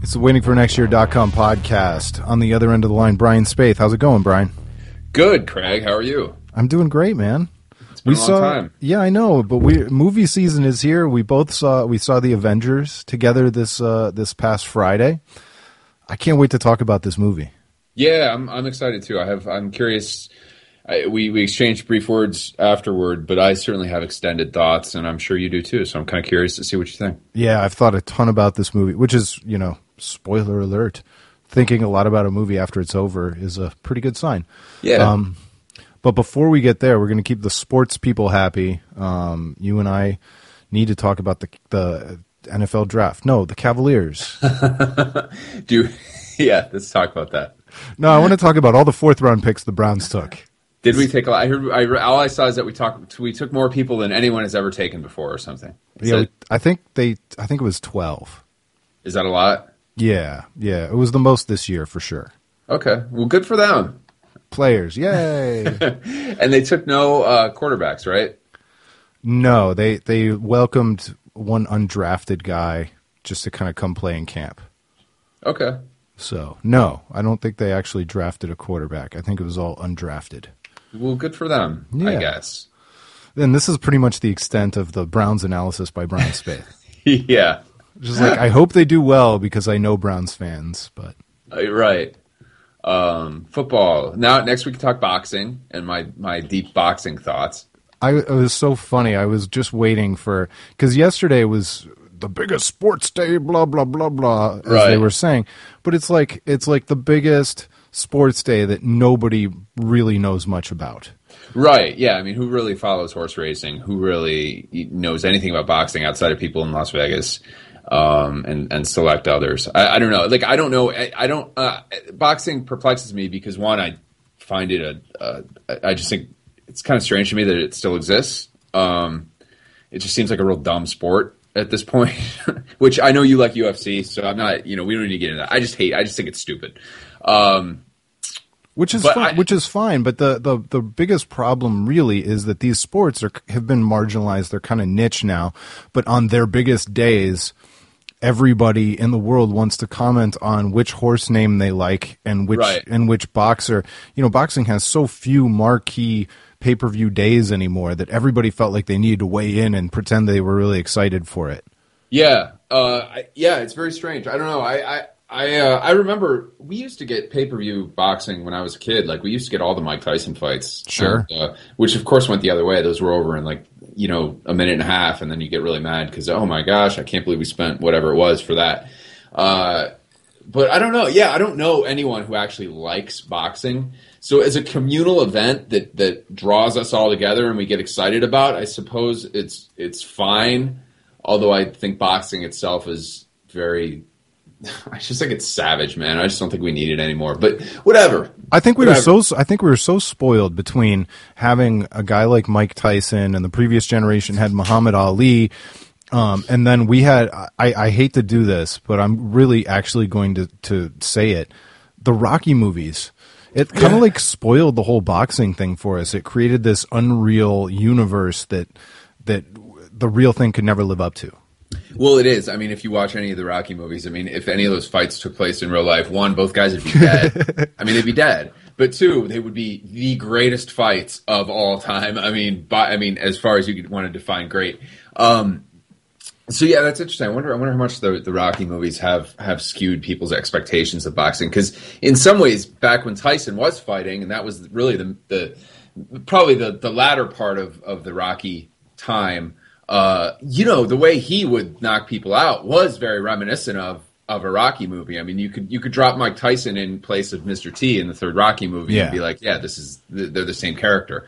It's the waitingfornextyear.com podcast. On the other end of the line, Brian Spaeth. How's it going, Brian? Good, Craig. How are you? I'm doing great, man. It's been a long time. Yeah, I know, but movie season is here. We saw the Avengers together this past Friday. I can't wait to talk about this movie. Yeah, I'm excited too. I'm curious. We exchanged brief words afterward, but I certainly have extended thoughts, and I'm sure you do too. So I'm kind of curious to see what you think. Yeah, I've thought a ton about this movie, which is, spoiler alert, thinking a lot about a movie after it's over is a pretty good sign. Yeah. But before we get there, we're going to keep the sports people happy. You and I need to talk about the NFL draft. No, the Cavaliers. Yeah, let's talk about that. No, I want to talk about all the fourth-round picks the Browns took. Did we take a lot? I heard. All I saw is that we took more people than anyone has ever taken before, or something. I think it was 12. Is that a lot? Yeah, it was the most this year for sure. Okay, well, good for them. Players, yay! And they took no quarterbacks, right? No, they welcomed one undrafted guy just to kind of come play in camp. Okay. So, no, I don't think they actually drafted a quarterback. I think it was all undrafted. Well, good for them, yeah. I guess. And this is pretty much the extent of the Browns analysis by Brian Spaeth. Yeah. Just like, I hope they do well because I know Browns fans, but... Right. Football. Now, next we can talk boxing and my deep boxing thoughts. It was so funny. I was just waiting for... Because yesterday was the biggest sports day, blah, blah, blah, blah, as they were saying. But it's like the biggest sports day that nobody really knows much about. Right, yeah. I mean, who really follows horse racing? Who really knows anything about boxing outside of people in Las Vegas and select others? I don't know. Like, I don't know. I don't. Boxing perplexes me because, one, I find it I just think it's kind of strange to me that it still exists. It just seems like a real dumb sport at this point, which I know you like UFC, so I'm not, we don't need to get into that. I just think it's stupid. Which is fine, but the biggest problem really is that these sports have been marginalized. They're kind of niche now, but on their biggest days, everybody in the world wants to comment on which horse name they like and which boxer. Boxing has so few marquee pay-per-view days anymore that everybody felt like they needed to weigh in and pretend they were really excited for it. Yeah. It's very strange. I don't know. I remember we used to get pay-per-view boxing when I was a kid. Like, we used to get all the Mike Tyson fights. Sure. Which, of course, went the other way. Those were over in, a minute and a half, and then you get really mad because, oh, my gosh, I can't believe we spent whatever it was for that. But I don't know. Yeah, I don't know anyone who actually likes boxing. So as a communal event that draws us all together and we get excited about, I suppose it's fine. Although I think boxing itself is very... I just think it's savage, man. I just don't think we need it anymore. But whatever. I think we were so spoiled between having a guy like Mike Tyson and the previous generation had Muhammad Ali, and then we had. I hate to do this, but I'm really actually going to say it. The Rocky movies. It kind of like spoiled the whole boxing thing for us. It created this unreal universe that the real thing could never live up to. Well, it is. I mean, if you watch any of the Rocky movies, I mean, if any of those fights took place in real life, one, both guys would be dead. I mean, they'd be dead. But two, they would be the greatest fights of all time. I mean, as far as you could want to define great. So yeah, that's interesting. I wonder how much the Rocky movies have skewed people's expectations of boxing. Because in some ways, back when Tyson was fighting, and that was really probably the latter part of the Rocky time. The way he would knock people out was very reminiscent of a Rocky movie. I mean, you could drop Mike Tyson in place of Mr. T in the third Rocky movie and be like, yeah, they're the same character.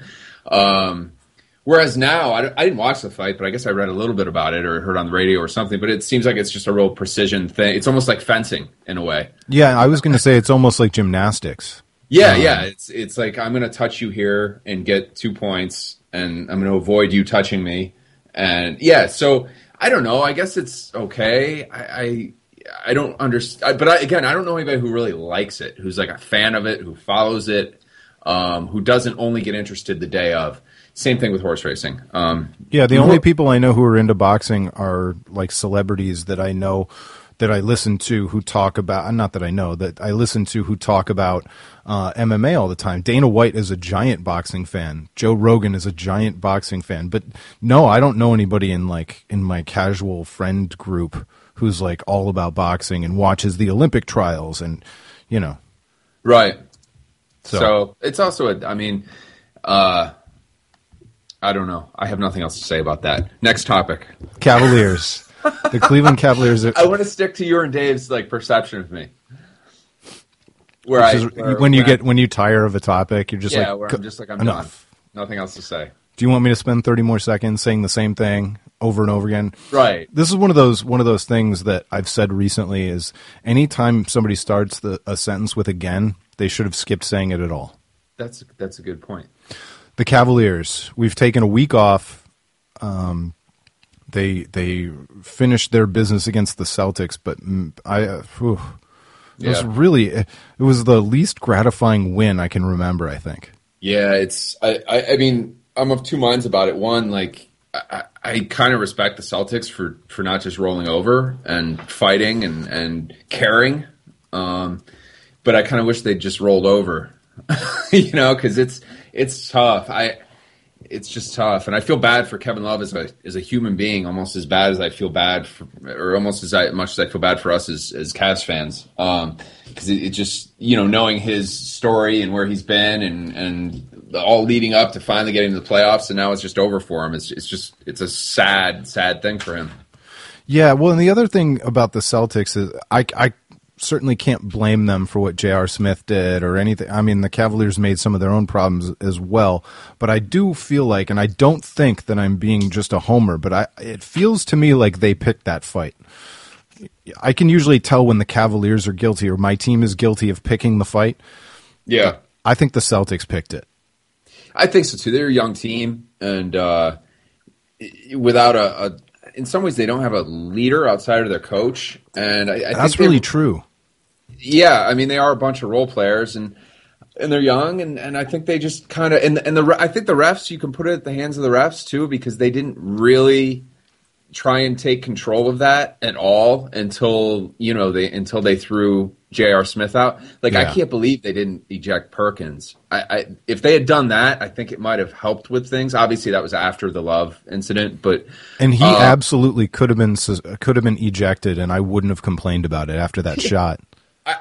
Whereas now, I didn't watch the fight, but I guess I read a little bit about it or heard on the radio or something, but it seems like it's just a real precision thing. It's almost like fencing in a way. Yeah, I was going to say it's almost like gymnastics. Yeah. It's like, I'm going to touch you here and get 2 points, and I'm going to avoid you touching me. And yeah, so I don't know. I guess it's okay. I don't understand, but I don't know anybody who really likes it, who's like a fan of it, who follows it. who doesn't only get interested the day of. Same thing with horse racing. The only people I know who are into boxing are like celebrities that I know, that I listen to, who talk about, not that I know, that I listen to, who talk about MMA all the time. Dana White is a giant boxing fan. Joe Rogan is a giant boxing fan. But no, I don't know anybody in my casual friend group who's like all about boxing and watches the Olympic trials and, you know. Right. So it's also I don't know. I have nothing else to say about that. Next topic. Cavaliers. The Cleveland Cavaliers. I want to stick to your and Dave's perception of me. When you tire of a topic, you're just I'm done. Nothing else to say. Do you want me to spend 30 more seconds saying the same thing over and over again? Right. This is one of those things that I've said recently is anytime somebody starts a sentence with again, they should have skipped saying it at all. That's a good point. The Cavaliers, we've taken a week off. They finished their business against the Celtics, but it was the least gratifying win I can remember, I think. Yeah, I mean, I'm of two minds about it. One, I kind of respect the Celtics for not just rolling over and fighting and caring, but I kind of wish they'd just rolled over, because it's tough. It's just tough, and I feel bad for Kevin Love as a human being, almost as bad as I feel bad or almost as much as I feel bad for us as Cavs fans, because it just knowing his story and where he's been and all leading up to finally getting to the playoffs, and now it's just over for him. It's a sad thing for him. Yeah, well, and the other thing about the Celtics is I certainly can't blame them for what J.R. Smith did or anything. I mean, the Cavaliers made some of their own problems as well, but I do feel like, and I don't think that I'm being just a homer, but it feels to me like they picked that fight. I can usually tell when the Cavaliers are guilty or my team is guilty of picking the fight. Yeah. I think the Celtics picked it. I think so too. They're a young team, and without in some ways, they don't have a leader outside of their coach, and I that's think really true. Yeah, I mean, they are a bunch of role players, and they're young, and I think they just kind of I think the refs, you can put it at the hands of the refs too, because they didn't really try and take control of that at all until they threw J.R. Smith out. I can't believe they didn't eject Perkins. If they had done that, I think it might have helped with things. Obviously, that was after the Love incident, and he absolutely could have been ejected, and I wouldn't have complained about it after that shot.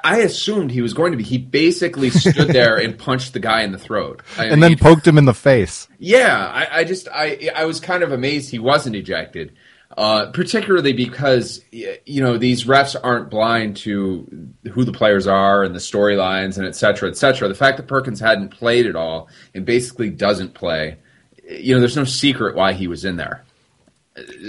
I assumed he was going to be. He basically stood there and punched the guy in the throat, then poked him in the face. Yeah, I was kind of amazed he wasn't ejected. Particularly because these refs aren't blind to who the players are and the storylines and et cetera, et cetera. The fact that Perkins hadn't played at all and basically doesn't play, there's no secret why he was in there.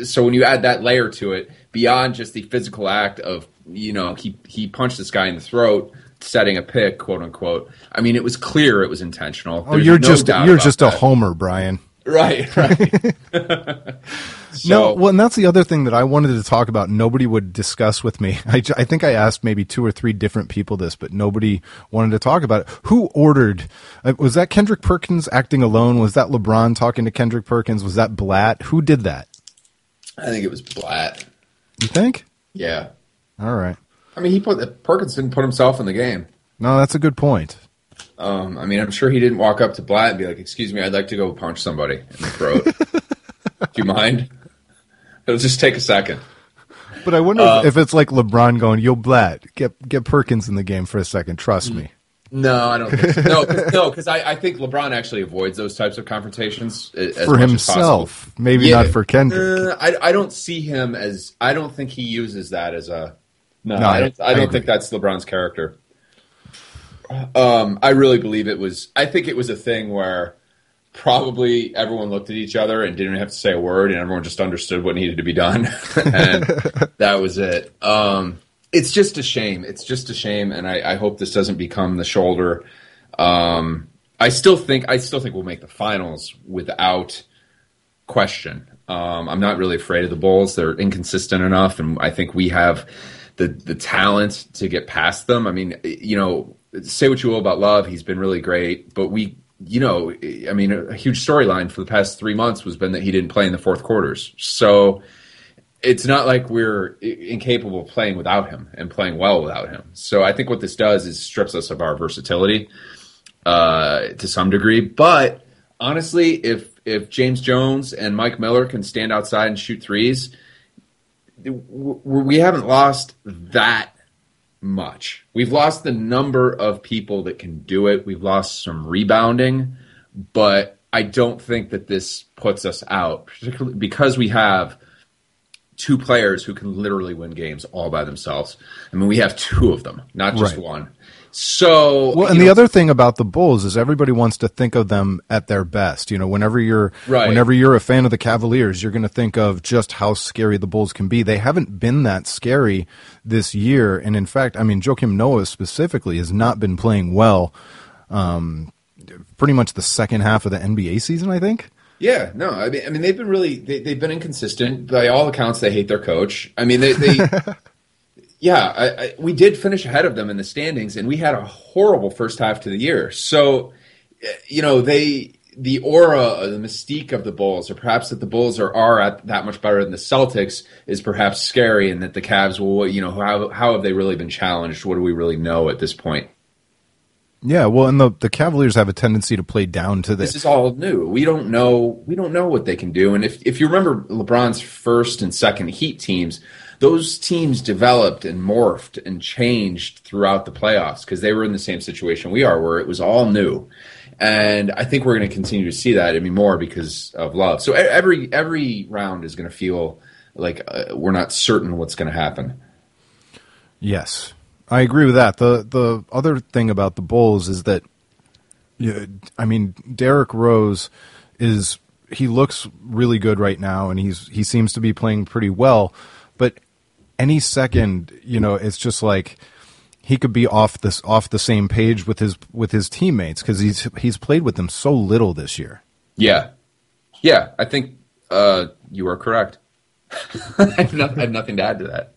So when you add that layer to it, beyond just the physical act of he punched this guy in the throat, setting a pick, quote unquote. I mean, it was clear it was intentional. Oh, you're just a homer, Brian. Right. No, well, and that's the other thing that I wanted to talk about. Nobody would discuss with me. I think I asked maybe 2 or 3 different people this, but nobody wanted to talk about it. Who ordered? Was that Kendrick Perkins acting alone? Was that LeBron talking to Kendrick Perkins? Was that Blatt? Who did that? I think it was Blatt. You think? Yeah. All right. I mean, Perkins didn't put himself in the game. No, that's a good point. I mean, I'm sure he didn't walk up to Blatt and be like, "Excuse me, I'd like to go punch somebody in the throat. Do you mind? It'll just take a second." But I wonder if it's like LeBron going, "Yo, Blatt, get Perkins in the game for a second. Trust me." No, I don't think so. No, because I think LeBron actually avoids those types of confrontations as for much himself. As maybe not for Kendrick. I don't see him as. I don't think he uses that as a. No, I don't think that's LeBron's character. I really believe it was. I think it was a thing where probably everyone looked at each other and didn't have to say a word, and everyone just understood what needed to be done, and that was it. It's just a shame. It's just a shame, and I hope this doesn't become the shoulder. I still think we'll make the finals without question. I'm not really afraid of the Bulls. They're inconsistent enough, and I think we have the talent to get past them. I mean, say what you will about Love, he's been really great, but a huge storyline for the past 3 months was been that he didn't play in the fourth quarters. So it's not like we're incapable of playing without him and playing well without him. So I think what this does is strips us of our versatility to some degree. But honestly, if James Jones and Mike Miller can stand outside and shoot threes, we haven't lost that much. We've lost the number of people that can do it. We've lost some rebounding, but I don't think that this puts us out, particularly because we have two players who can literally win games all by themselves. I mean, we have two of them, not just one. So, well, and the other thing about the Bulls is everybody wants to think of them at their best. You know, whenever you're a fan of the Cavaliers, you're going to think of just how scary the Bulls can be. They haven't been that scary this year, and in fact, I mean, Joakim Noah specifically has not been playing well. Pretty much the second half of the NBA season, I think. Yeah, no, I mean, they've been they've been inconsistent. By all accounts, they hate their coach. I mean, they yeah, we did finish ahead of them in the standings, and we had a horrible first half to the year. So, you know, the aura, the mystique of the Bulls, or perhaps that the Bulls are at that much better than the Celtics, is perhaps scary, and that the Cavs will, you know, how have they really been challenged? What do we really know at this point? Yeah, well, and the Cavaliers have a tendency to play down to this. This is all new. We don't know what they can do. And if you remember LeBron's first and second Heat teams, those teams developed and morphed and changed throughout the playoffs because they were in the same situation we are, where it was all new. And I think we're going to continue to see that, I mean, more because of Love. So every round is going to feel like we're not certain what's going to happen. Yes, I agree with that. The other thing about the Bulls is that, I mean, Derrick Rose he looks really good right now, and he seems to be playing pretty well. But any second, you know, it's just like he could be off the same page with his teammates because he's played with them so little this year. Yeah, I think you are correct. I have nothing to add to that.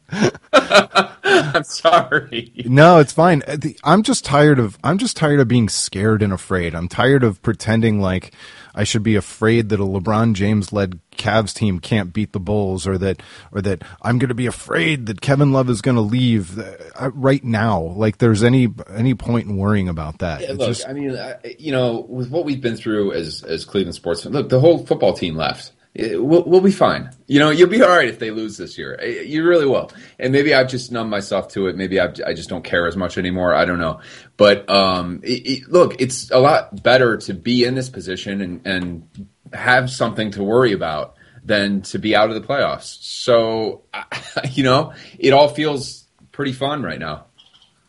I'm sorry. No, it's fine. I'm just tired of being scared and afraid. I'm tired of pretending like I should be afraid that a LeBron James led Cavs team can't beat the Bulls, or that I'm going to be afraid that Kevin Love is going to leave right now. Like there's any point in worrying about that. Yeah, look, I mean, you know, with what we've been through as Cleveland sports, look, the whole football team left. We'll be fine. You know, you'll be all right if they lose this year. You really will. And maybe I've just numbed myself to it. Maybe I just don't care as much anymore. I don't know. But look, it's a lot better to be in this position and have something to worry about than to be out of the playoffs. So, you know, it all feels pretty fun right now.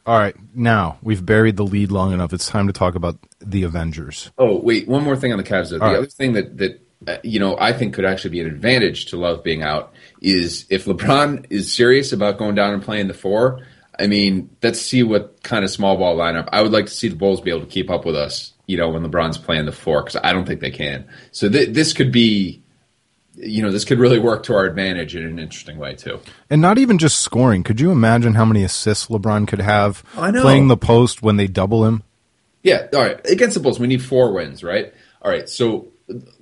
All right, now we've buried the lead long enough. It's time to talk about the Avengers. Oh, wait, one more thing on the Cavs, though. The other thing that you know, I think could actually be an advantage to Love being out is if LeBron is serious about going down and playing the 4. I mean, let's see what kind of small ball lineup. I would like to see the Bulls be able to keep up with us, you know, when LeBron's playing the 4, because I don't think they can. So this could be, you know, this could really work to our advantage in an interesting way too. And not even just scoring. Could you imagine how many assists LeBron could have playing the post when they double him? Yeah. All right. Against the Bulls, we need 4 wins, right? All right. So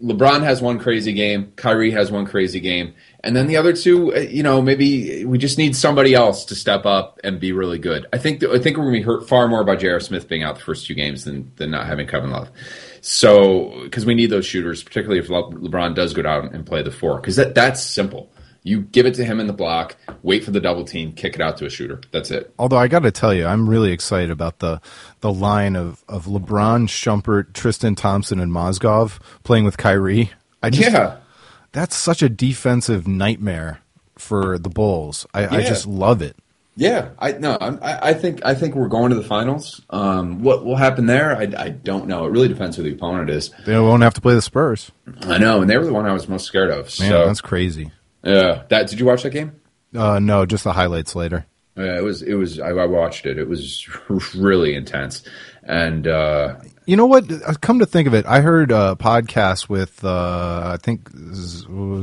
LeBron has one crazy game, Kyrie has one crazy game, and then the other two, you know, maybe we just need somebody else to step up and be really good. I think we're going to be hurt far more by J.R. Smith being out the first 2 games than not having Kevin Love. So, because we need those shooters, particularly if LeBron does go down and play the 4, because that's simple. You give it to him in the block, wait for the double team, kick it out to a shooter. That's it. Although I got to tell you, I'm really excited about the line of LeBron, Shumpert, Tristan Thompson, and Mozgov playing with Kyrie. That's such a defensive nightmare for the Bulls. I just love it. Yeah, I think we're going to the finals. What will happen there? I don't know. It really depends who the opponent is. They won't have to play the Spurs. I know, and they were the one I was most scared of. Man, so. That's crazy. Yeah. Did you watch that game? No, just the highlights later. Yeah, it was. I watched it. It was really intense. And you know what? Come to think of it, I heard a podcast with I think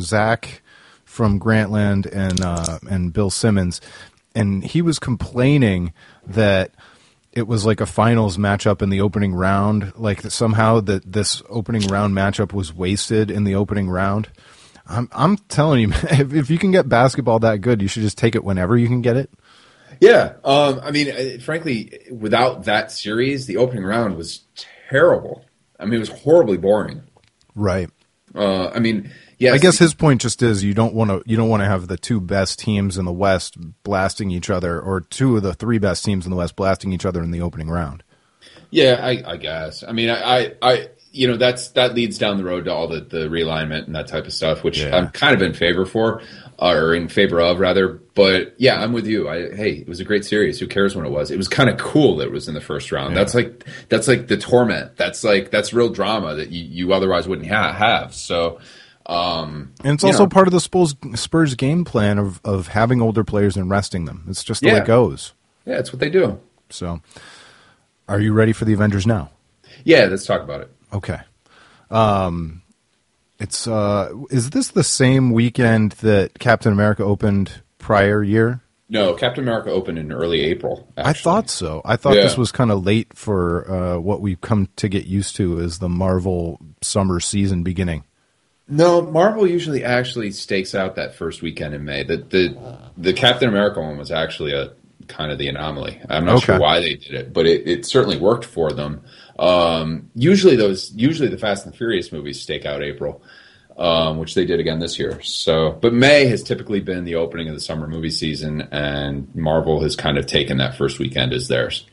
Zach from Grantland and Bill Simmons, and he was complaining that it was like a finals matchup in the opening round. Like somehow that this opening round matchup was wasted in the opening round. I'm telling you, if you can get basketball that good, you should just take it whenever you can get it. Yeah. I mean, frankly, without that series, the opening round was terrible. I mean, it was horribly boring. Right. I mean, yes. I guess his point just is you don't want to have the two best teams in the West blasting each other, or two of the three best teams in the West blasting each other in the opening round. Yeah, I guess. I mean, I that leads down the road to all the realignment and that type of stuff, which I'm kind of in favor of rather. But yeah, I'm with you. Hey, it was a great series. Who cares when it was? It was kind of cool that it was in the first round. Yeah. That's like the torment. That's real drama that you otherwise wouldn't have. So. And it's also part of the Spurs game plan of having older players and resting them. It's just the way it goes. Yeah, it's what they do. So, are you ready for the Avengers now? Yeah, let's talk about it. Okay. It's is this the same weekend that Captain America opened prior year? No, Captain America opened in early April. Actually. I thought so. I thought this was kind of late for what we've come to get used to as the Marvel summer season beginning. No, Marvel usually actually stakes out that first weekend in May. The Captain America one was actually a kind of the anomaly. I'm not sure why they did it, but it certainly worked for them. Usually the Fast and Furious movies stake out April, which they did again this year. So, but May has typically been the opening of the summer movie season, and Marvel has kind of taken that first weekend as theirs.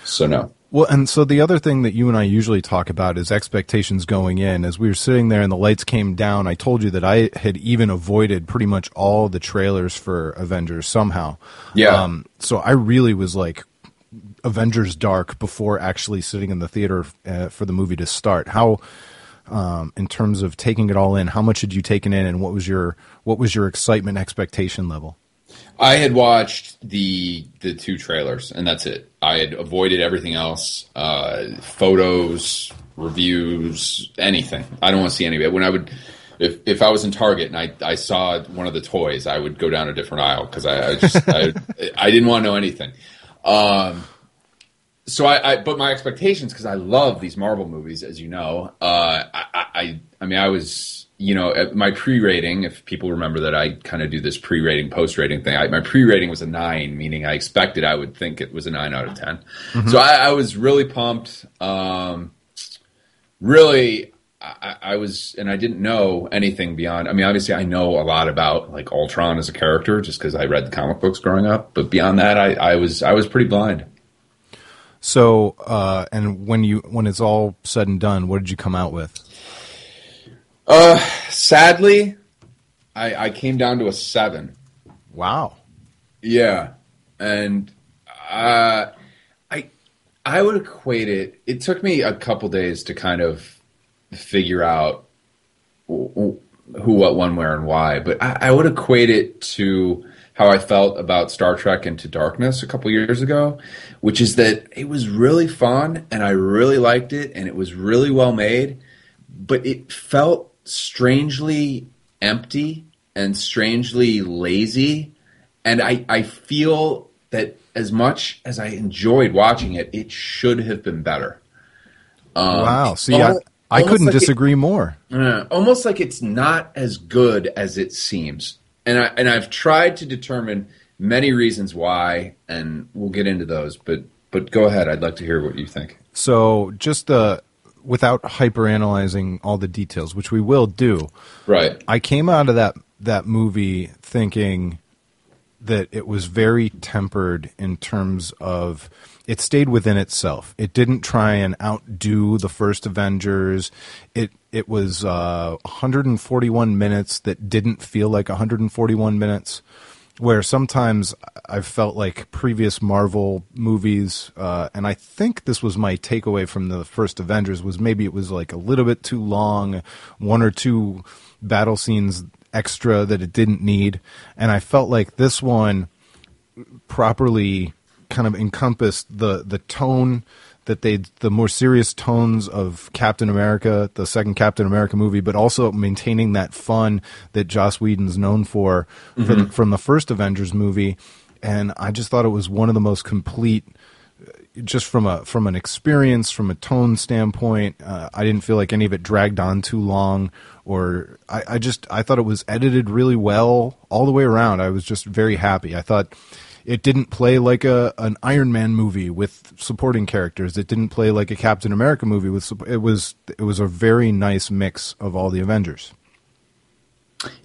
So no. Well, and so the other thing that you and I usually talk about is expectations going in. As we were sitting there and the lights came down, I told you that I had even avoided pretty much all the trailers for Avengers somehow. Yeah. So I really was like Avengers dark before actually sitting in the theater for the movie to start. How, in terms of taking it all in, how much had you taken in, and what was your excitement expectation level? I had watched the two trailers, and that's it. I had avoided everything else, photos, reviews, anything. I don't want to see any of it. When I would, if I was in Target and I saw one of the toys, I would go down a different aisle because I didn't want to know anything. So but my expectations, because I love these Marvel movies, as you know, I mean, I was. At my pre-rating, if people remember that I kind of do this pre-rating, post-rating thing, my pre-rating was a 9, meaning I expected I would think it was a 9 out of 10. Mm-hmm. So I was really pumped. Really, I was, and I didn't know anything beyond. I mean, obviously, I know a lot about like Ultron as a character just because I read the comic books growing up. But beyond that, I was pretty blind. So, and when it's all said and done, what did you come out with? Sadly, I came down to a 7. Wow. Yeah. And, I would equate it. It took me a couple days to kind of figure out who, what, when, where, and why. But I would equate it to how I felt about Star Trek Into Darkness a couple years ago, which is that it was really fun and I really liked it and it was really well made, but it felt strangely empty and strangely lazy. And I feel that as much as I enjoyed watching it, it should have been better. Wow. See, I couldn't disagree more. Almost like it's not as good as it seems. And I've tried to determine many reasons why, and we'll get into those. But go ahead. I'd like to hear what you think. So just without hyper-analyzing all the details, which we will do. Right. I came out of that movie thinking that it was very tempered in terms of it stayed within itself. It didn't try and outdo the first Avengers. It was 141 minutes that didn't feel like 141 minutes, where sometimes I've felt like previous Marvel movies, and I think this was my takeaway from the first Avengers, was maybe it was like a little bit too long, one or two battle scenes extra that it didn't need, and I felt like this one properly kind of encompassed the tone that the more serious tones of Captain America, the second Captain America movie, but also maintaining that fun that Joss Whedon's known for from the first Avengers movie. And I just thought it was one of the most complete just from an experience, from a tone standpoint, I didn't feel like any of it dragged on too long, or I thought it was edited really well all the way around. I was just very happy. I thought it didn't play like an Iron Man movie with supporting characters. It didn't play like a Captain America movie with it was a very nice mix of all the Avengers.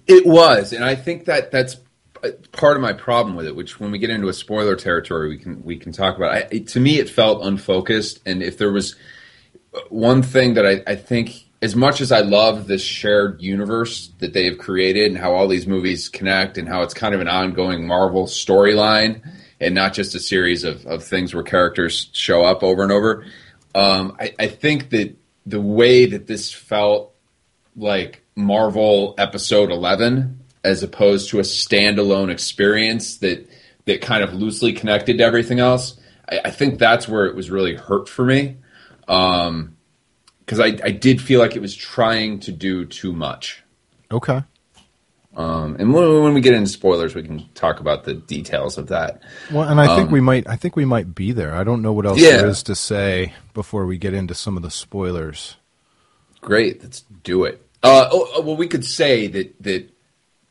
It was, and I think that's part of my problem with it, which when we get into a spoiler territory, we can talk about. To me, it felt unfocused, and if there was one thing that I think, as much as I love this shared universe that they have created and how all these movies connect and how it's kind of an ongoing Marvel storyline and not just a series of things where characters show up over and over, I think that the way that this felt like Marvel Episode 11 as opposed to a standalone experience that kind of loosely connected to everything else, I think that's where it was really hurt for me. Because I did feel like it was trying to do too much. Okay. And when we get into spoilers, we can talk about the details of that. Well, and I think we might be there. I don't know what else there is to say before we get into some of the spoilers. Great, let's do it. Well, we could say that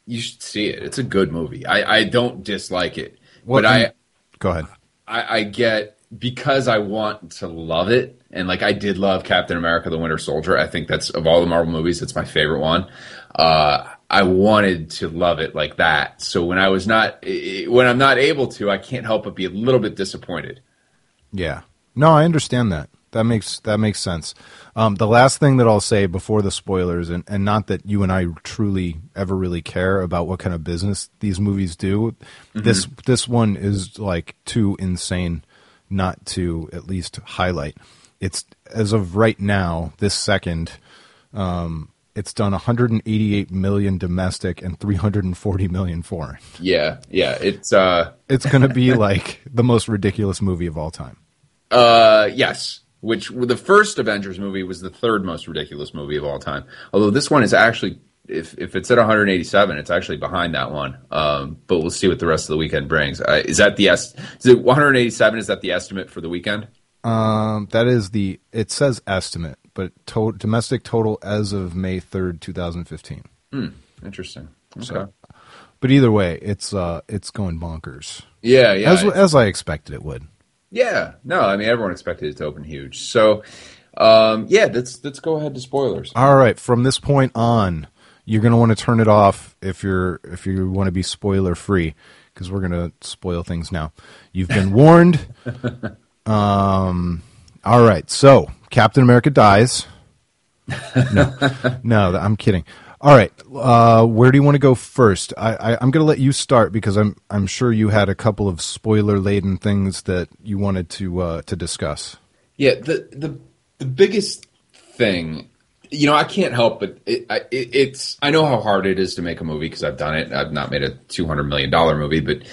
you should see it. It's a good movie. I don't dislike it, but go ahead. I get, because I want to love it, and like I did love Captain America: The Winter Soldier. I think that's, of all the Marvel movies, it's my favorite one. I wanted to love it like that. So when I'm not able to, I can't help but be a little bit disappointed. Yeah. No, I understand that. That makes sense. The last thing that I'll say before the spoilers, and not that you and I truly ever really care about what kind of business these movies do, this one is like too insane not to at least highlight. It's, as of right now, this second, it's done 188 million domestic and 340 million foreign. Yeah, it's going to be like the most ridiculous movie of all time. Yes. Which the first Avengers movie was the third most ridiculous movie of all time. Although this one is actually, if it's at 187, it's actually behind that one. But we'll see what the rest of the weekend brings. Is it 187? Is that the estimate for the weekend? That is it says estimate, but domestic total as of May 3rd, 2015. Interesting. Okay. So, but either way, it's going bonkers. Yeah. As I expected it would. Yeah, no, I mean, everyone expected it to open huge. So, let's go ahead to spoilers. All right, from this point on, you're going to want to turn it off if you want to be spoiler free, because we're going to spoil things now. You've been warned. All right, so Captain America dies. No, I'm kidding. All right, where do you want to go first? I'm going to let you start because I'm sure you had a couple of spoiler-laden things that you wanted to discuss. Yeah, the biggest thing, I can't help but it's. I know how hard it is to make a movie because I've done it. I've not made a $200 million movie, but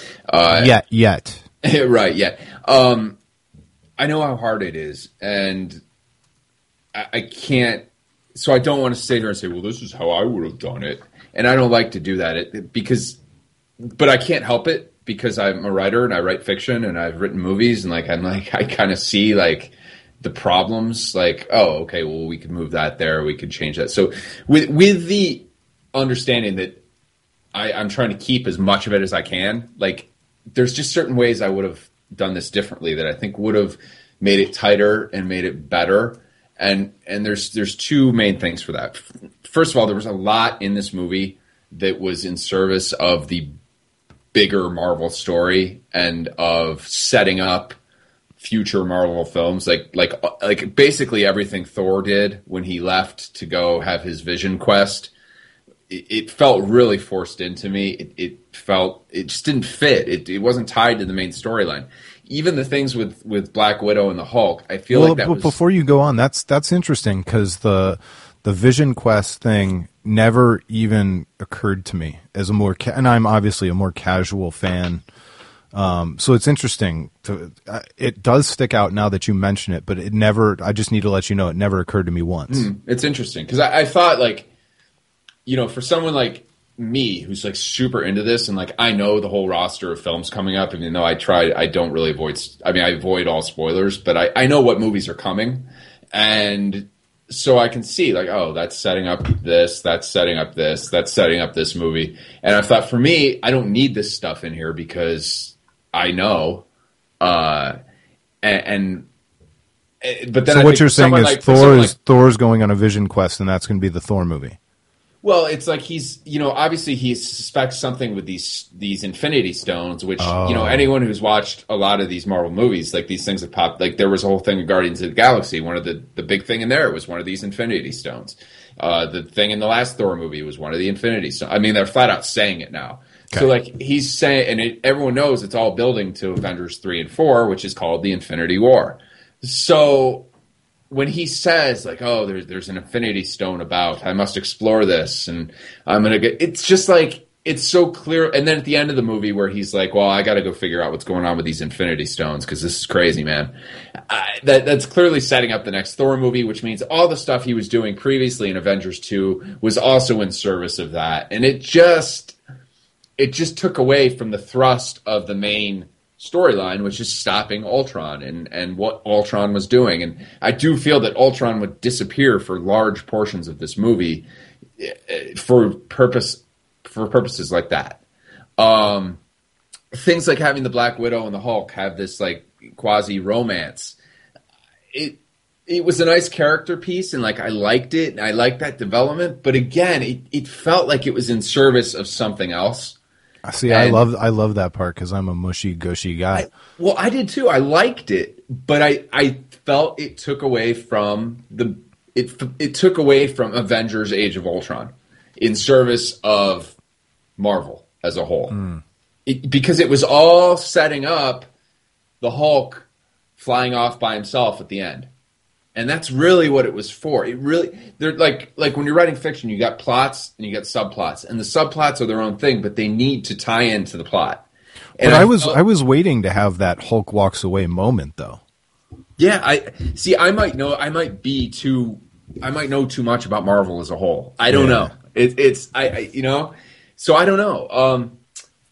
yet. Right, yeah. I know how hard it is, and I can't. So I don't want to sit here and say, well, this is how I would have done it. And I don't like to do that but I can't help it because I'm a writer and I write fiction and I've written movies, and I kind of see like the problems, like, oh, okay, well, we could move that there. We could change that. So with the understanding that I'm trying to keep as much of it as I can, like there's just certain ways I would have done this differently that I think would have made it tighter and made it better. And there's two main things for that. First of all, there was a lot in this movie that was in service of the bigger Marvel story and of setting up future Marvel films. Like basically everything Thor did when he left to go have his Vision quest. It felt really forced into me. It just didn't fit. It wasn't tied to the main storyline. Even the things with Black Widow and the Hulk, I feel like that was... Before you go on, that's interesting because the Vision Quest thing never even occurred to me as and I'm obviously a more casual fan. So it's interesting. It does stick out now that you mention it, but I just need to let you know, it never occurred to me once. It's interesting because I thought, like, for someone like me, who's like super into this, and like I know the whole roster of films coming up, even though I don't really avoid. I mean, I avoid all spoilers, but I know what movies are coming, and so I can see like, oh, that's setting up this, that's setting up this, that's setting up this movie, and I thought for me, I don't need this stuff in here because I know, but then so what you're saying is Thor's going on a vision quest, and that's going to be the Thor movie. Well, it's like he's, obviously he suspects something with these Infinity Stones, which, anyone who's watched a lot of these Marvel movies, like these things that pop, like there was a whole thing in Guardians of the Galaxy. One of the big thing in there was one of these Infinity Stones. The thing in the last Thor movie was one of the Infinity Stones. I mean, they're flat out saying it now. Okay. So like he's saying, and everyone knows it's all building to Avengers 3 and 4, which is called the Infinity War. So when he says like, oh, there's an Infinity Stone about, I must explore this, and I'm gonna get. It's just like it's so clear. And then at the end of the movie, where he's like, well, I got to go figure out what's going on with these Infinity Stones because this is crazy, man. That's clearly setting up the next Thor movie, which means all the stuff he was doing previously in Avengers 2 was also in service of that, and it just took away from the thrust of the main storyline, which is stopping Ultron and what Ultron was doing. And I do feel that Ultron would disappear for large portions of this movie for purposes like that. Things like having the Black Widow and the Hulk have this like quasi romance. It was a nice character piece, and like I liked it, and I liked that development. But again, it felt like it was in service of something else. See, and I love that part because I'm a mushy gushy guy. I did too. I liked it, but I felt it took away from it took away from Avengers Age of Ultron in service of Marvel as a whole. Because it was all setting up the Hulk flying off by himself at the end. And that's really what it was for. They're like when you're writing fiction, you got plots and you got subplots, and the subplots are their own thing, but they need to tie into the plot. And but I was waiting to have that Hulk walks away moment, though. Yeah, I might know too much about Marvel as a whole. I don't know. So I don't know.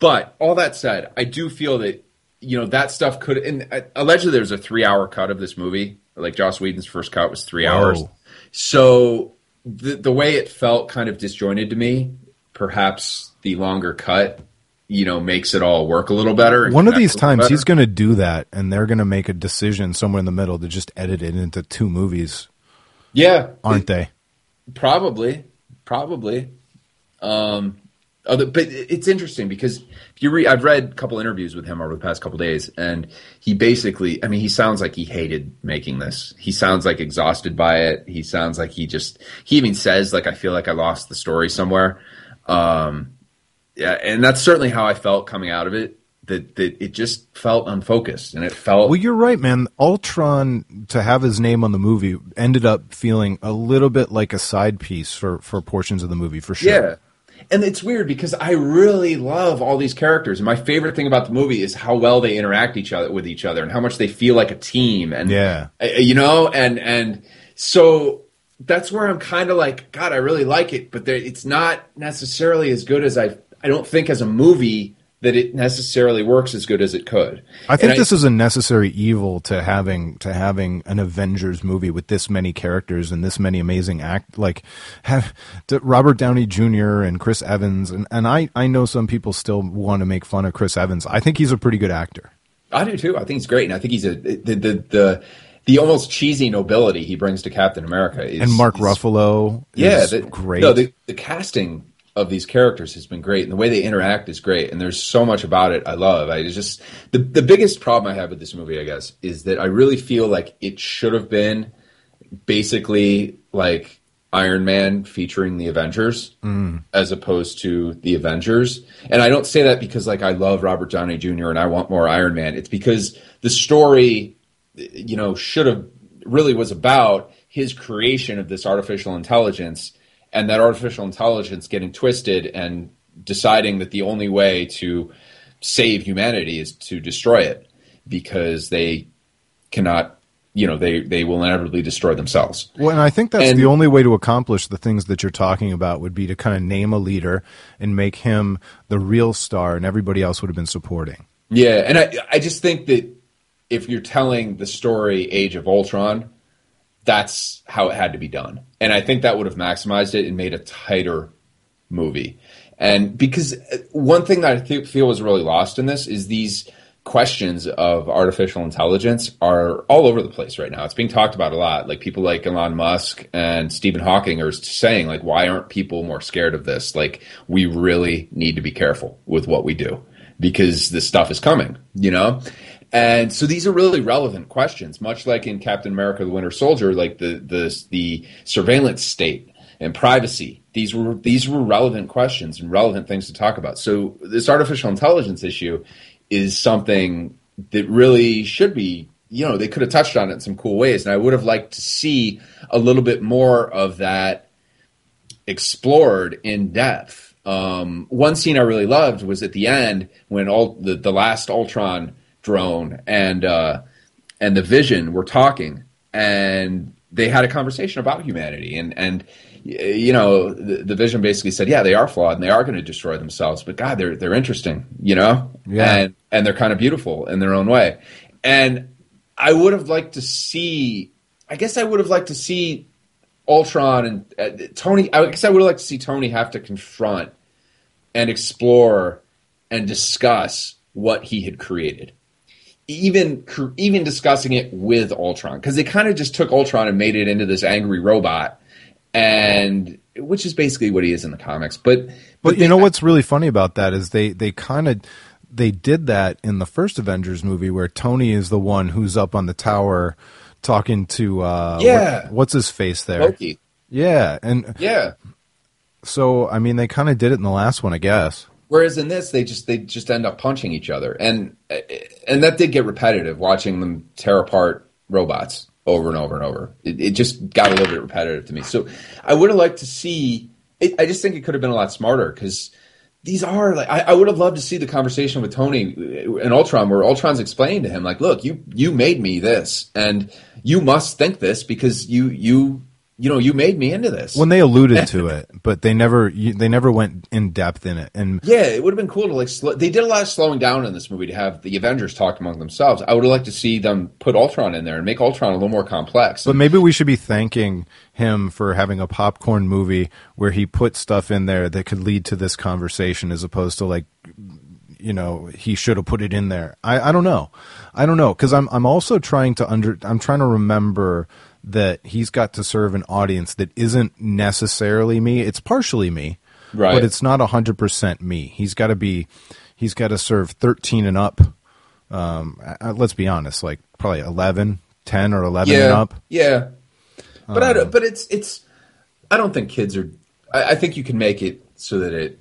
But all that said, I do feel that that stuff could. And allegedly, there's a 3-hour cut of this movie. Like Joss Whedon's first cut was 3 hours. So the way it felt kind of disjointed to me, perhaps the longer cut, makes it all work a little better. One of these times he's going to do that, and they're going to make a decision somewhere in the middle to just edit it into 2 movies. Yeah. Aren't they? Probably. But it's interesting because if I've read a couple interviews with him over the past couple of days, and he basically, he sounds like he hated making this. He sounds like exhausted by it. He sounds like he even says like, I feel like I lost the story somewhere. Yeah, and that's certainly how I felt coming out of it. That it just felt unfocused, and it felt. Well, you're right, man. Ultron, to have his name on the movie, ended up feeling a little bit like a side piece for portions of the movie, for sure. Yeah. And it's weird because I really love all these characters. And my favorite thing about the movie is how well they interact with each other and how much they feel like a team. And, and so that's where I'm kind of like, God, I really like it. But it's not necessarily as good as I don't think as a movie that it necessarily works as good as it could. I think this is a necessary evil to having an Avengers movie with this many characters and this many amazing Robert Downey Jr. and Chris Evans, and I know some people still want to make fun of Chris Evans. I think he's a pretty good actor. I do too. I think he's great, and I think he's the almost cheesy nobility he brings to Captain America and Mark Ruffalo. Great. No, the casting of these characters has been great, and the way they interact is great, and there's so much about it I love. The biggest problem I have with this movie, I guess, is that I really feel like it should have been basically like Iron Man featuring the Avengers as opposed to the Avengers. And I don't say that because like I love Robert Downey Jr. and I want more Iron Man. It's because the story, should have really was about his creation of this artificial intelligence, and that artificial intelligence getting twisted and deciding that the only way to save humanity is to destroy it because they cannot they will inevitably destroy themselves. Well, and I think that's the only way to accomplish the things that you're talking about would be to kind of name a leader and make him the real star, and everybody else would have been supporting. Yeah, and I just think that if you're telling the story Age of Ultron, that's how it had to be done. And I think that would have maximized it and made a tighter movie. And because one thing that I feel was really lost in this is these questions of artificial intelligence are all over the place right now. It's being talked about a lot. Like people like Elon Musk and Stephen Hawking are saying, like, why aren't people more scared of this? Like, we really need to be careful with what we do because this stuff is coming, And so these are really relevant questions, much like in Captain America: The Winter Soldier, like the surveillance state and privacy. These were relevant questions and relevant things to talk about. So this artificial intelligence issue is something that really should be, they could have touched on it in some cool ways. And I would have liked to see a little bit more of that explored in depth. One scene I really loved was at the end when the last Ultron drone and the Vision were talking, and they had a conversation about humanity. And the Vision basically said, yeah, they are flawed and they are going to destroy themselves, but God, they're interesting, Yeah. and they're kind of beautiful in their own way. And I would have liked to see, Ultron and Tony. I guess I would have liked to see Tony have to confront and explore and discuss what he had created. Even discussing it with Ultron, because they kind of just took Ultron and made it into this angry robot, and which is basically what he is in the comics. But what's really funny about that is they did that in the first Avengers movie where Tony is the one who's up on the tower talking to what's his face there? Loki. Yeah, and so I mean they kind of did it in the last one, I guess. Whereas in this, they just end up punching each other, and that did get repetitive. Watching them tear apart robots over and over and over, it just got a little bit repetitive to me. So I would have liked to see. I just think it could have been a lot smarter because these are like I would have loved to see the conversation with Tony and Ultron, where Ultron's explaining to him like, "Look, you made me this, and you must think this because you made me into this." When they alluded to it, but they never went in depth in it. And yeah, it would have been cool to they did a lot of slowing down in this movie to have the Avengers talk among themselves. I would have liked to see them put Ultron in there and make Ultron a little more complex. But maybe we should be thanking him for having a popcorn movie where he put stuff in there that could lead to this conversation, as opposed to he should have put it in there. I don't know, because I'm also trying to remember that he's got to serve an audience that isn't necessarily me. It's partially me, right? But it's not 100% me. He's got to serve 13 and up. Let's be honest, like probably 10 or 11 and up. Yeah. But it's. I don't think kids are. I think you can make it so that it.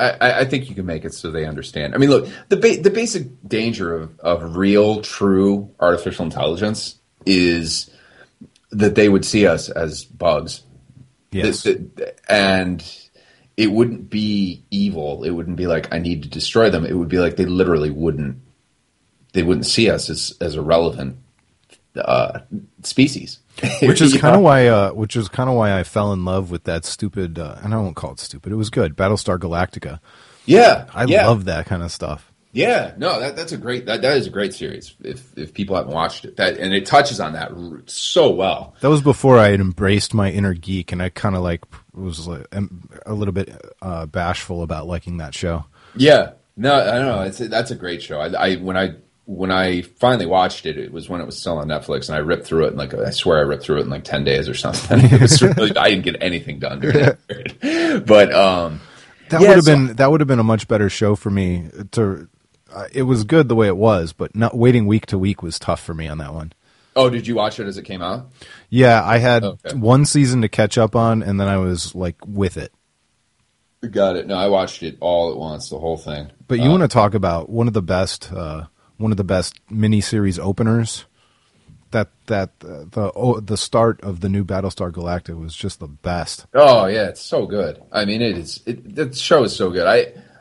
I think you can make it so they understand. I mean, look, the basic danger of real, true artificial intelligence is that they would see us as bugs. Yes. And it wouldn't be evil. It wouldn't be like, I need to destroy them. It would be like they literally wouldn't see us as a relevant species. Which is kind of why I fell in love with that stupid, and I won't call it stupid, it was good, Battlestar Galactica. Yeah. I love that kind of stuff. Yeah, no, that's a great that is a great series. If people haven't watched it, and it touches on that so well. That was before I had embraced my inner geek, and I kind of was a little bit bashful about liking that show. Yeah, no, I don't know. That's a great show. When I finally watched it, it was when it was still on Netflix, and I ripped through it. I swear I ripped through it in 10 days or something. It was really, I didn't get anything done during that period. But that would have been a much better show for me to. It was good the way it was, but not waiting week to week was tough for me on that one. Oh, did you watch it as it came out? Yeah, I had one season to catch up on, and then I was with it. Got it. No, I watched it all at once, the whole thing. But you want to talk about one of the best miniseries openers? The start of the new Battlestar Galactica was just the best. Oh yeah, it's so good. I mean, the show is so good.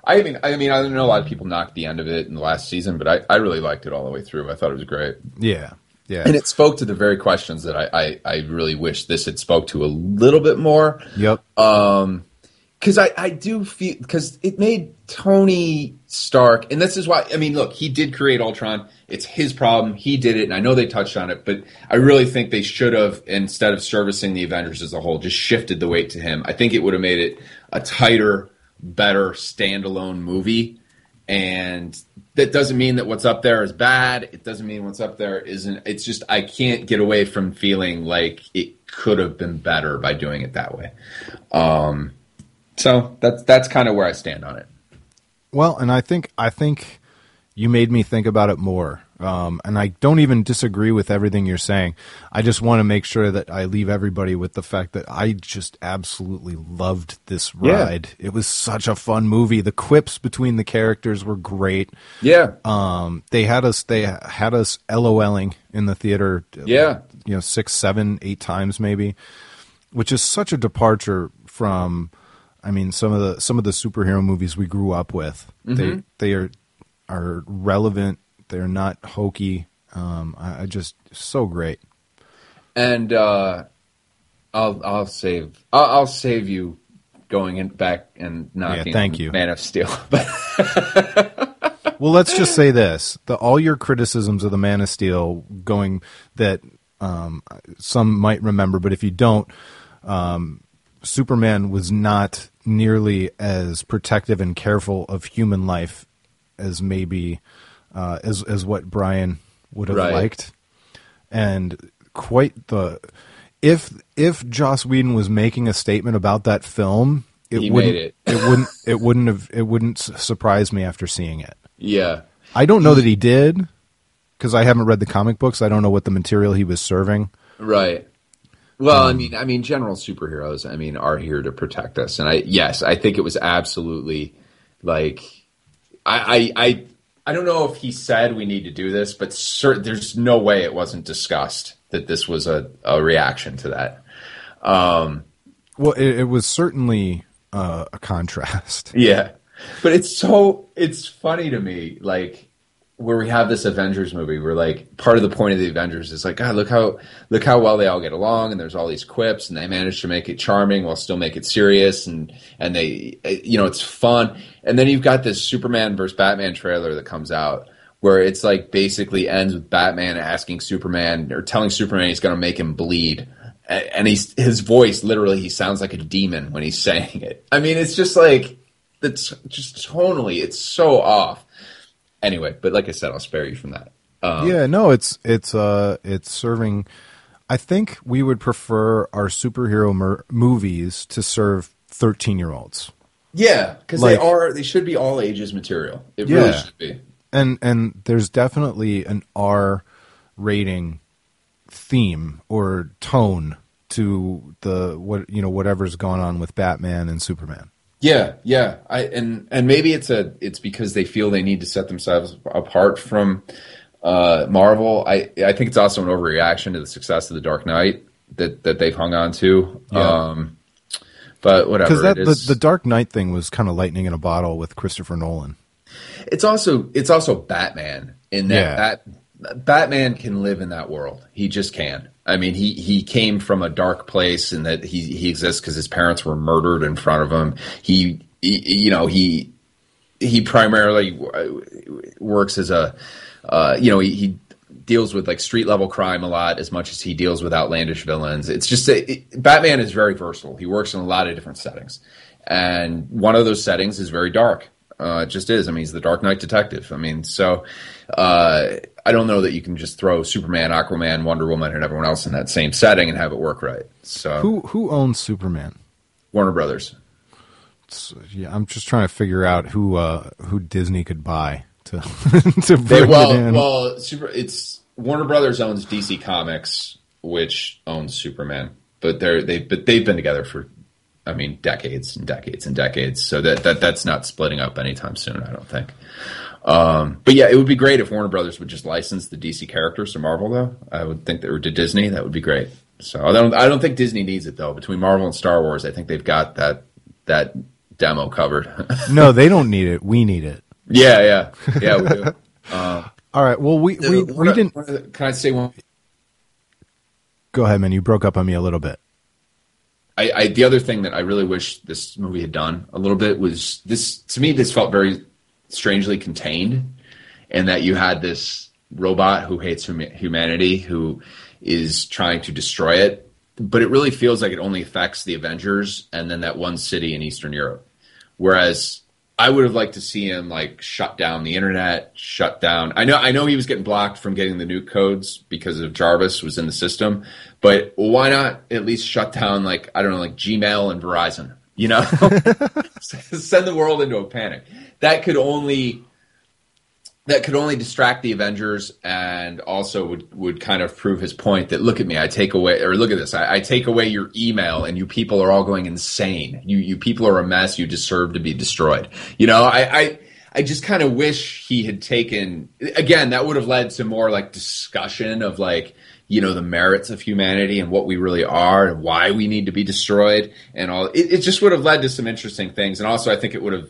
I mean, I know a lot of people knocked the end of it in the last season, but I really liked it all the way through. I thought it was great. Yeah. Yeah. And it spoke to the very questions that I really wish this had spoke to a little bit more. Yep. Because I do feel, because it made Tony Stark, and this is why, I mean, look, he did create Ultron. It's his problem. He did it, and I know they touched on it, but I really think they should have, instead of servicing the Avengers as a whole, just shifted the weight to him. I think it would have made it a tighter, better standalone movie. And that doesn't mean that what's up there is bad. It doesn't mean what's up there isn't. It's just I can't get away from feeling like it could have been better by doing it that way. So that's kind of where I stand on it. Well, and I think you made me think about it more. And I don't even disagree with everything you're saying. I just want to make sure that I leave everybody with the fact that I just absolutely loved this ride. Yeah. It was such a fun movie. The quips between the characters were great. Yeah. They had us LOLing in the theater. Yeah. 6, 7, 8 times maybe, which is such a departure from, I mean, some of the superhero movies we grew up with. Mm-hmm. They are relevant. They're not hokey. I just so great. And I'll save you going back and knocking thank you. Man of Steel. Well, let's just say this: all your criticisms of the Man of Steel, that some might remember, but if you don't, Superman was not nearly as protective and careful of human life as maybe. As what Brian would have liked, and quite if Joss Whedon was making a statement about that film, it wouldn't surprise me after seeing it. Yeah, I don't know that he did because I haven't read the comic books. I don't know what the material he was serving. Right. Well, I mean, general superheroes, are here to protect us, and I think it was absolutely like I don't know if he said we need to do this, but there's no way it wasn't discussed that this was a reaction to that. Well, it was certainly a contrast. Yeah, but it's funny to me, like where we have this Avengers movie, where like part of the point of the Avengers is like, God, look how well they all get along, and there's all these quips, and they manage to make it charming while still make it serious, and they, it's fun. And then you've got this Superman versus Batman trailer that comes out where it's like basically ends with Batman asking Superman or telling Superman he's going to make him bleed, and his voice literally, he sounds like a demon when he's saying it. I mean, it's just like, it's just tonally, it's so off. Anyway, but like I said, I'll spare you from that. It's serving. I think we would prefer our superhero movies to serve 13-year-olds. Yeah, because they should be all ages material. It really should be. And there's definitely an R rating theme or tone to whatever's going on with Batman and Superman. Yeah. And maybe it's because they feel they need to set themselves apart from Marvel. I think it's also an overreaction to the success of The Dark Knight that they've hung on to. Yeah. But whatever. Because the Dark Knight thing was kind of lightning in a bottle with Christopher Nolan. It's also Batman in that Batman can live in that world. He just can. I mean, he came from a dark place, and that he exists because his parents were murdered in front of him. He primarily works as he deals with like street level crime a lot, as much as he deals with outlandish villains. It's just Batman is very versatile. He works in a lot of different settings, and one of those settings is very dark. It just is. I mean, he's the Dark Knight detective. I mean, so I don't know that you can just throw Superman, Aquaman, Wonder Woman, and everyone else in that same setting and have it work right. So who owns Superman? Warner Brothers. I'm just trying to figure out who Disney could buy to bring it in. Well, it's Warner Brothers owns DC Comics, which owns Superman, but they've been together for, decades and decades and decades. So that's not splitting up anytime soon, I don't think. But yeah, it would be great if Warner Brothers would just license the DC characters to Marvel, though. I would think to Disney, that would be great. So I don't think Disney needs it, though. Between Marvel and Star Wars, I think they've got that demo covered. No, they don't need it. We need it. Yeah, we do. All right. Well, we didn't. Can I say one? Go ahead, man. You broke up on me a little bit. The other thing that I really wish this movie had done a little bit was this. To me, this felt very strangely contained, and that you had this robot who hates humanity, who is trying to destroy it. But it really feels like it only affects the Avengers and then that one city in Eastern Europe. Whereas I would have liked to see him like shut down the internet, shut down. I know he was getting blocked from getting the nuke codes because of Jarvis was in the system, but why not at least shut down like, I don't know, like Gmail and Verizon, you know? Send the world into a panic. That could only distract the Avengers and also would kind of prove his point that look at me, I take away, or look at this, I take away your email and you people are all going insane. You people are a mess. You deserve to be destroyed. You know, I just kind of wish he had taken, again, that would have led to more like discussion of like, you know, the merits of humanity and what we really are and why we need to be destroyed and all. It just would have led to some interesting things. And also I think it would have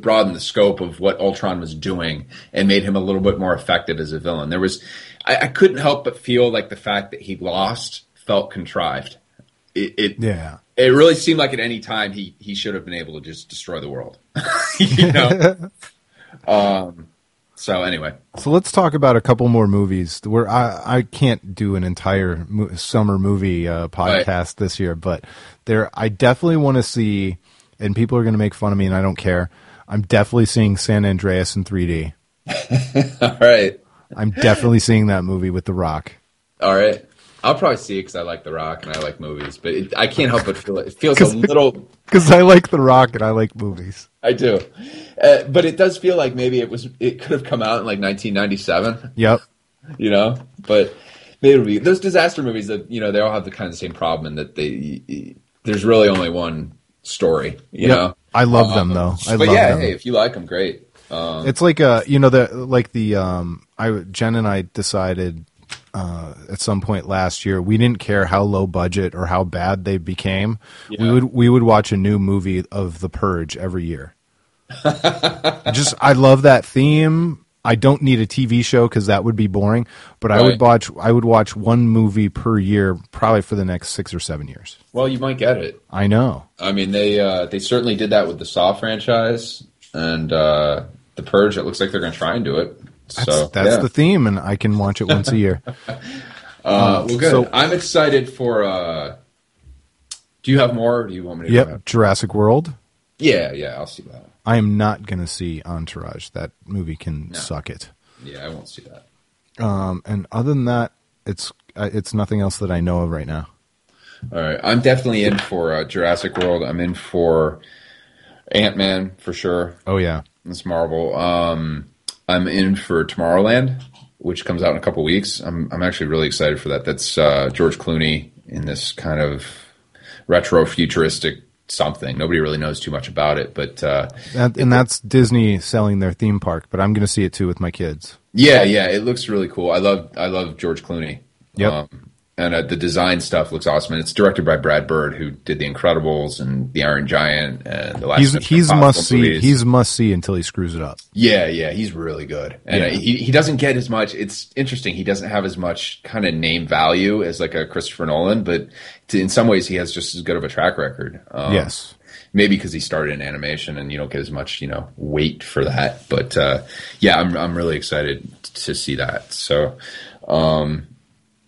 broadened the scope of what Ultron was doing and made him a little bit more effective as a villain. I couldn't help but feel like the fact that he lost felt contrived. It really seemed like at any time he should have been able to just destroy the world. You know? So anyway. So let's talk about a couple more movies where I can't do an entire summer movie podcast this year, but I definitely want to see, and people are going to make fun of me and I don't care, I'm definitely seeing San Andreas in 3D. All right. I'm definitely seeing that movie with The Rock. All right. I'll probably see it because I like The Rock and I like movies, but I can't help but feel it feels a little... Because I like The Rock and I like movies. I do. But it does feel like maybe it could have come out in like 1997. Yep. You know? But maybe it'll be... Those disaster movies, that you know, they all have the kind of same problem in that there's really only one story, you know? I love them though. But yeah, hey, if you like them, great. It's like Jen and I decided at some point last year we didn't care how low budget or how bad they became. Yeah. We would watch a new movie of The Purge every year. I love that theme. I don't need a TV show because that would be boring. But right. I would watch one movie per year, probably for the next 6 or 7 years. Well, you might get it. I know. I mean, they certainly did that with the Saw franchise and The Purge. It looks like they're going to try and do it. That's the theme, and I can watch it once a year. Well, good. So, I'm excited for. Do you have more? Or do you want me to? Yep, Jurassic World. Yeah, I'll see that. I am not going to see Entourage. That movie can suck it. Yeah, I won't see that. And other than that, it's nothing else that I know of right now. All right, I'm definitely in for Jurassic World. I'm in for Ant-Man for sure. Oh yeah, it's Marvel. I'm in for Tomorrowland, which comes out in a couple weeks. I'm actually really excited for that. That's George Clooney in this kind of retro futuristic something. Nobody really knows too much about it, but that's Disney selling their theme park. But I'm going to see it too with my kids. Yeah, it looks really cool. I love George Clooney. Yep. And the design stuff looks awesome. And it's directed by Brad Bird, who did The Incredibles and The Iron Giant and the last. He's must see. He's must see until he screws it up. Yeah, he's really good. And he doesn't get as much. It's interesting. He doesn't have as much kind of name value as like a Christopher Nolan, but in some ways he has just as good of a track record. Yes. Maybe because he started in animation and you don't get as much, weight for that. But I'm really excited to see that. So.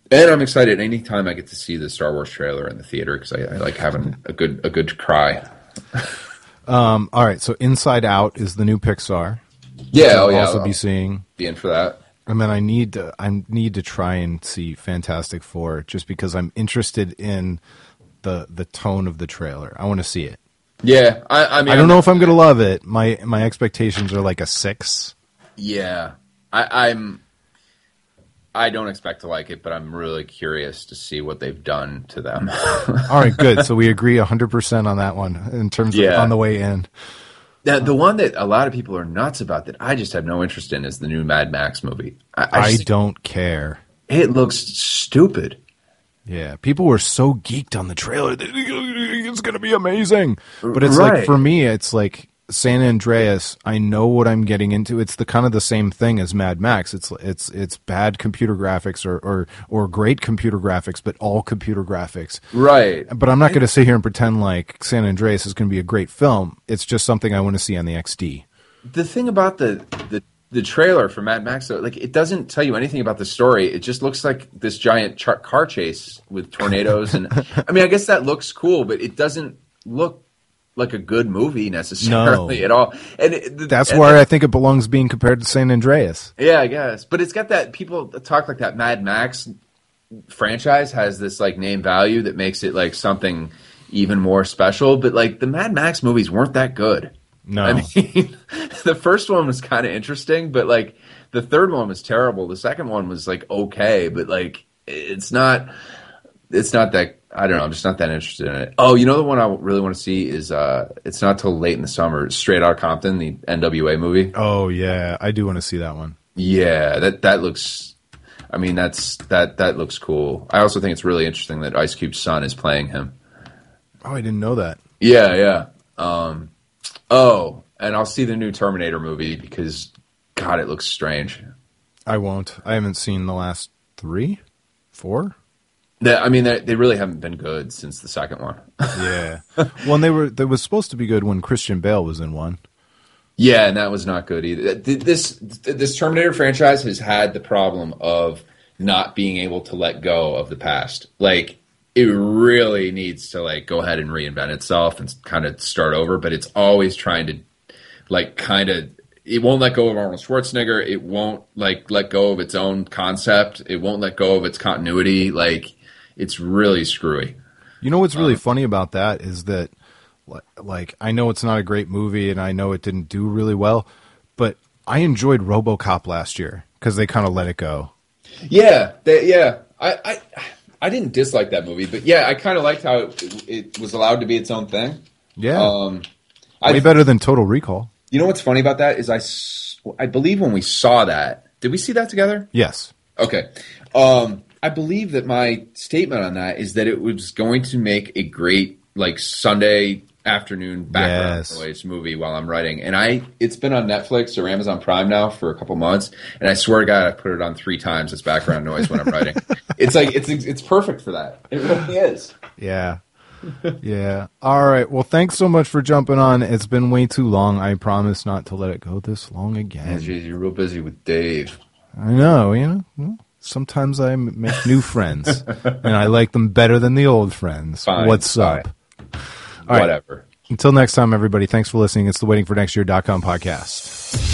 And I'm excited anytime I get to see the Star Wars trailer in the theater because I like having a good cry. All right, so Inside Out is the new Pixar. Yeah, I'll also be seeing. Be in for that. And then I need to try and see Fantastic Four just because I'm interested in the tone of the trailer. I want to see it. Yeah, I mean, I don't know if I'm going to love it. My expectations are like a 6. Yeah, I don't expect to like it, but I'm really curious to see what they've done to them. All right, good. So we agree 100% on that one in terms of on the way in. The one that a lot of people are nuts about that I just have no interest in is the new Mad Max movie. I don't care. It looks stupid. Yeah, people were so geeked on the trailer that it's going to be amazing. But it's like, for me, it's like, San Andreas, I know what I'm getting into. It's the kind of the same thing as Mad Max. It's bad computer graphics or great computer graphics, but all computer graphics. Right. But I'm not going to sit here and pretend like San Andreas is going to be a great film. It's just something I want to see on the XD. The thing about the trailer for Mad Max, though, like, it doesn't tell you anything about the story. It just looks like this giant car chase with tornadoes, and I mean, I guess that looks cool, but it doesn't look like a good movie necessarily at all. And that's why I think it belongs being compared to San Andreas. Yeah, I guess. But it's got that, people talk like that Mad Max franchise has this like name value that makes it like something even more special. But like the Mad Max movies weren't that good. No. I mean, the first one was kind of interesting, but like the third one was terrible. The second one was like okay, but like it's not that, I don't know, I'm just not that interested in it. Oh, you know the one I really want to see is it's not till late in the summer, Straight Outta Compton, the NWA movie. Oh yeah, I do want to see that one. Yeah, that looks, I mean, that looks cool. I also think it's really interesting that Ice Cube's son is playing him. Oh, I didn't know that. Yeah. Oh, and I'll see the new Terminator movie because, God, it looks strange. I won't. I haven't seen the last 3, 4. I mean, they really haven't been good since the second one. Yeah. Well, they was supposed to be good when Christian Bale was in one. Yeah, and that was not good either. This Terminator franchise has had the problem of not being able to let go of the past. Like, it really needs to like go ahead and reinvent itself and kind of start over, but it's always trying to like kind of, it won't let go of Arnold Schwarzenegger. It won't like let go of its own concept. It won't let go of its continuity. Like, it's really screwy. You know what's really funny about that is that, like, I know it's not a great movie and I know it didn't do really well, but I enjoyed RoboCop last year because they kind of let it go. Yeah, I didn't dislike that movie, but yeah, I kind of liked how it was allowed to be its own thing. Yeah, way better than Total Recall. You know what's funny about that is I believe when we saw that, did we see that together? Yes. Okay. I believe that my statement on that is that it was going to make a great like Sunday afternoon background noise movie while I'm writing. And it's been on Netflix or Amazon Prime now for a couple months, and I swear to God I put it on 3 times as background noise when I'm writing. It's like it's perfect for that. It really is. Yeah. Yeah. All right. Well, thanks so much for jumping on. It's been way too long. I promise not to let it go this long again. Yeah, geez, you're real busy with Dave. I know, you know. Sometimes I make new friends, and I like them better than the old friends. Fine, What's up? All right. Whatever. Until next time, everybody, thanks for listening. It's the waitingfornextyear.com podcast.